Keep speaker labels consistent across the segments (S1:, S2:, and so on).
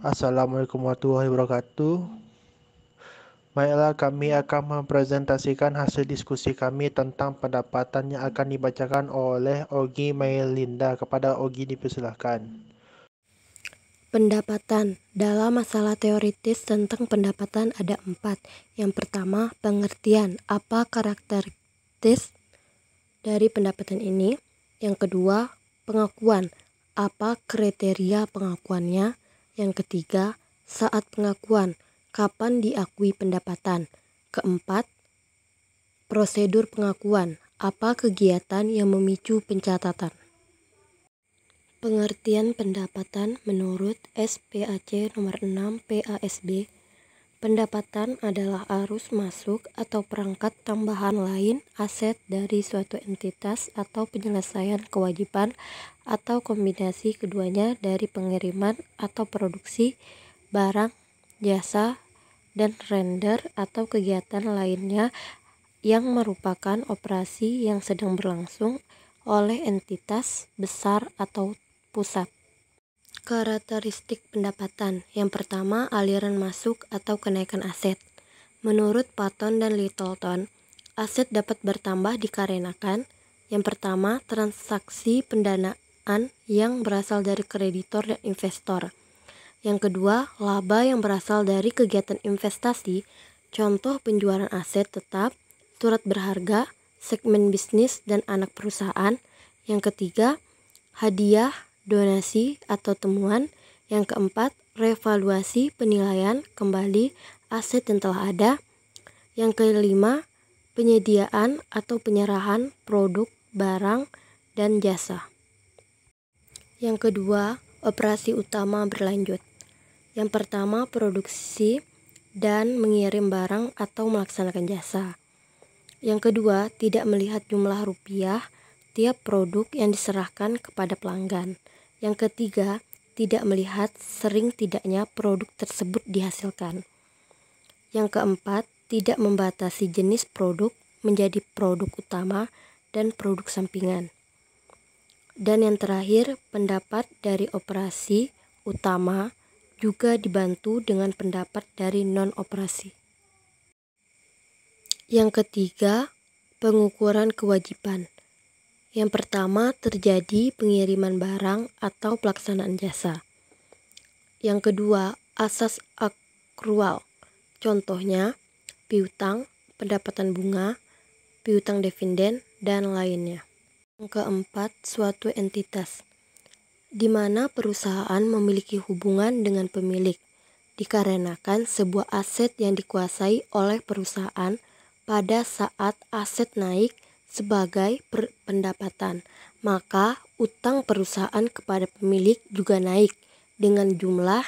S1: Assalamualaikum warahmatullahi wabarakatuh. Baiklah, kami akan mempresentasikan hasil diskusi kami tentang pendapatan yang akan dibacakan oleh Ogi Melinda. Kepada Ogi dipersilahkan.
S2: Pendapatan. Dalam masalah teoritis tentang pendapatan ada 4. Yang pertama, pengertian. Apa karakteristik dari pendapatan ini? Yang kedua, pengakuan. Apa kriteria pengakuannya? Yang ketiga, saat pengakuan. Kapan diakui pendapatan? Keempat, prosedur pengakuan. Apa kegiatan yang memicu pencatatan? Pengertian pendapatan menurut SPAC nomor 6 PASB, pendapatan adalah arus masuk atau perangkat tambahan lain aset dari suatu entitas atau penyelesaian kewajiban atau kombinasi keduanya dari pengiriman atau produksi barang, jasa, dan render atau kegiatan lainnya yang merupakan operasi yang sedang berlangsung oleh entitas besar atau pusat. Karakteristik pendapatan. Yang pertama, aliran masuk atau kenaikan aset. Menurut Patton dan Littleton, aset dapat bertambah dikarenakan yang pertama, transaksi pendanaan yang berasal dari kreditor dan investor. Yang kedua, laba yang berasal dari kegiatan investasi, contoh penjualan aset tetap, surat berharga, segmen bisnis, dan anak perusahaan. Yang ketiga, hadiah, donasi, atau temuan. Yang keempat, revaluasi, penilaian kembali aset yang telah ada. Yang kelima, penyediaan atau penyerahan produk, barang, dan jasa. Yang kedua, operasi utama berlanjut. Yang pertama, produksi dan mengirim barang atau melaksanakan jasa. Yang kedua, tidak melihat jumlah rupiah tiap produk yang diserahkan kepada pelanggan. Yang ketiga, tidak melihat sering tidaknya produk tersebut dihasilkan. Yang keempat, tidak membatasi jenis produk menjadi produk utama dan produk sampingan. Dan yang terakhir, pendapat dari operasi utama juga dibantu dengan pendapat dari non-operasi. Yang ketiga, pengukuran kewajiban. Yang pertama, terjadi pengiriman barang atau pelaksanaan jasa. Yang kedua, asas akrual. Contohnya, piutang, pendapatan bunga, piutang dividen, dan lainnya. Yang keempat, suatu entitas, di mana perusahaan memiliki hubungan dengan pemilik, dikarenakan sebuah aset yang dikuasai oleh perusahaan pada saat aset naik sebagai pendapatan, maka utang perusahaan kepada pemilik juga naik dengan jumlah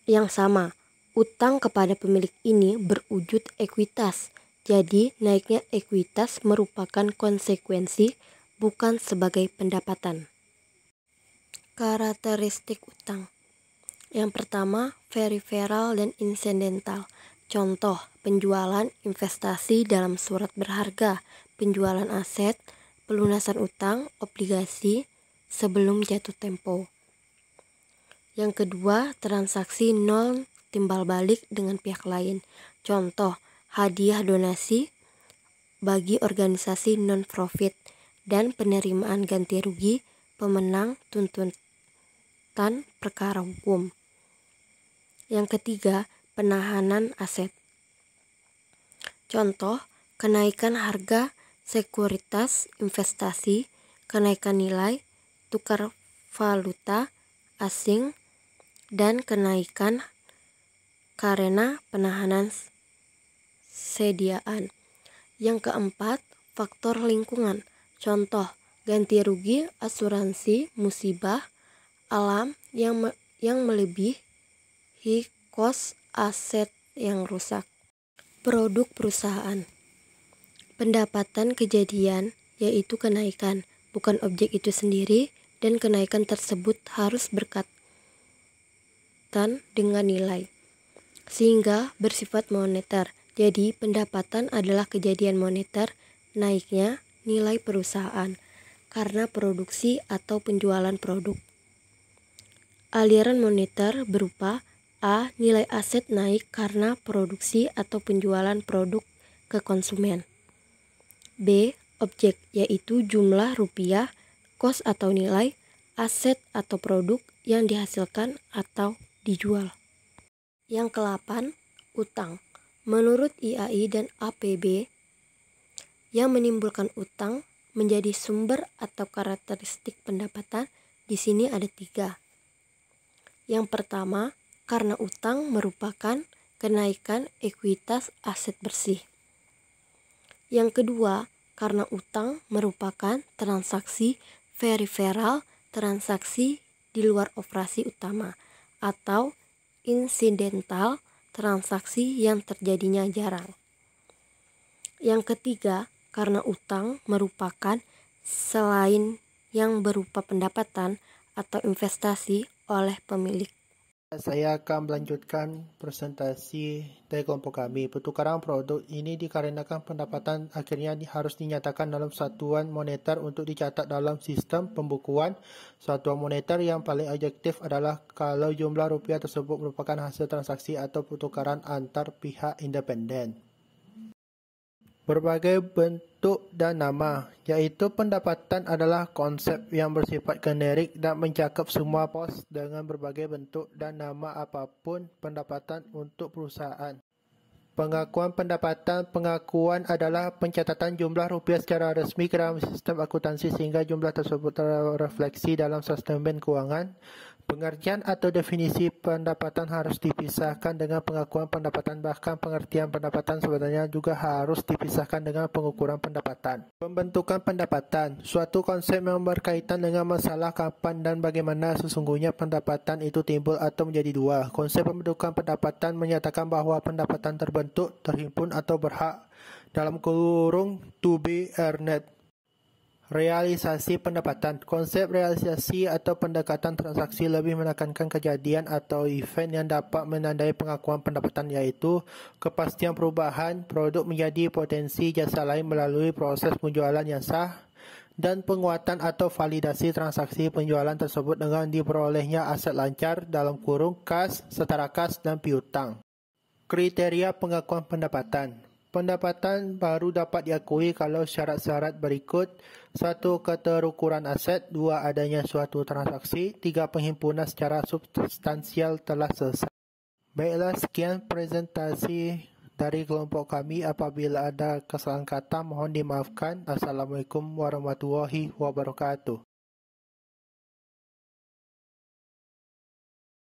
S2: yang sama. Utang kepada pemilik ini berwujud ekuitas, jadi naiknya ekuitas merupakan konsekuensi, bukan sebagai pendapatan. Karakteristik utang. Yang pertama, peripheral dan insidental. Contoh, penjualan investasi dalam surat berharga, penjualan aset, pelunasan utang, obligasi sebelum jatuh tempo. Yang kedua, transaksi non timbal balik dengan pihak lain. Contoh, hadiah donasi bagi organisasi non-profit dan penerimaan ganti rugi pemenang tuntutan perkara hukum. Yang ketiga, penahanan aset. Contoh, kenaikan harga sekuritas investasi, kenaikan nilai tukar valuta asing, dan kenaikan karena penahanan sediaan. Yang keempat, faktor lingkungan. Contoh, ganti rugi asuransi musibah alam yang melebihi kos aset yang rusak. Produk perusahaan. Pendapatan kejadian yaitu kenaikan, bukan objek itu sendiri, dan kenaikan tersebut harus berkaitan dengan nilai, sehingga bersifat moneter. Jadi, pendapatan adalah kejadian moneter naiknya nilai perusahaan karena produksi atau penjualan produk. Aliran moneter berupa A. Nilai aset naik karena produksi atau penjualan produk ke konsumen. B. Objek, yaitu jumlah rupiah, kos atau nilai, aset atau produk yang dihasilkan atau dijual. Yang ke-8, utang. Menurut IAI dan APB, yang menimbulkan utang menjadi sumber atau karakteristik pendapatan di sini ada 3. Yang pertama, karena utang merupakan kenaikan ekuitas aset bersih. Yang kedua, karena utang merupakan transaksi periferal, transaksi di luar operasi utama, atau insidental, transaksi yang terjadinya jarang. Yang ketiga, karena utang merupakan selain yang berupa pendapatan atau investasi oleh pemilik.
S1: Saya akan melanjutkan presentasi dari kelompok kami. Pertukaran produk ini dikarenakan pendapatan akhirnya harus dinyatakan dalam satuan moneter untuk dicatat dalam sistem pembukuan. Satuan moneter yang paling objektif adalah kalau jumlah rupiah tersebut merupakan hasil transaksi atau pertukaran antar pihak independen. Berbagai bentuk dan nama, yaitu pendapatan adalah konsep yang bersifat generik dan mencakup semua pos dengan berbagai bentuk dan nama apapun pendapatan untuk perusahaan. Pengakuan pendapatan. Pengakuan adalah pencatatan jumlah rupiah secara resmi ke dalam sistem akuntansi sehingga jumlah tersebut terrefleksi dalam statement keuangan. Pengertian atau definisi pendapatan harus dipisahkan dengan pengakuan pendapatan, bahkan pengertian pendapatan sebenarnya juga harus dipisahkan dengan pengukuran pendapatan. Pembentukan pendapatan, suatu konsep yang berkaitan dengan masalah kapan dan bagaimana sesungguhnya pendapatan itu timbul atau menjadi 2. Konsep pembentukan pendapatan menyatakan bahwa pendapatan terbentuk, terhimpun atau berhak dalam kurung to be earned. Realisasi pendapatan. Konsep realisasi atau pendekatan transaksi lebih menekankan kejadian atau event yang dapat menandai pengakuan pendapatan, yaitu kepastian perubahan produk menjadi potensi jasa lain melalui proses penjualan yang sah dan penguatan atau validasi transaksi penjualan tersebut dengan diperolehnya aset lancar dalam kurung kas, setara kas, dan piutang. Kriteria pengakuan pendapatan. Pendapatan baru dapat diakui kalau syarat-syarat berikut: 1. Keterukuran aset. 2. Adanya suatu transaksi. 3. Penghimpunan secara substansial telah selesai. Baiklah, sekian presentasi dari kelompok kami. Apabila ada kesalahan kata, mohon dimaafkan. Assalamualaikum warahmatullahi wabarakatuh.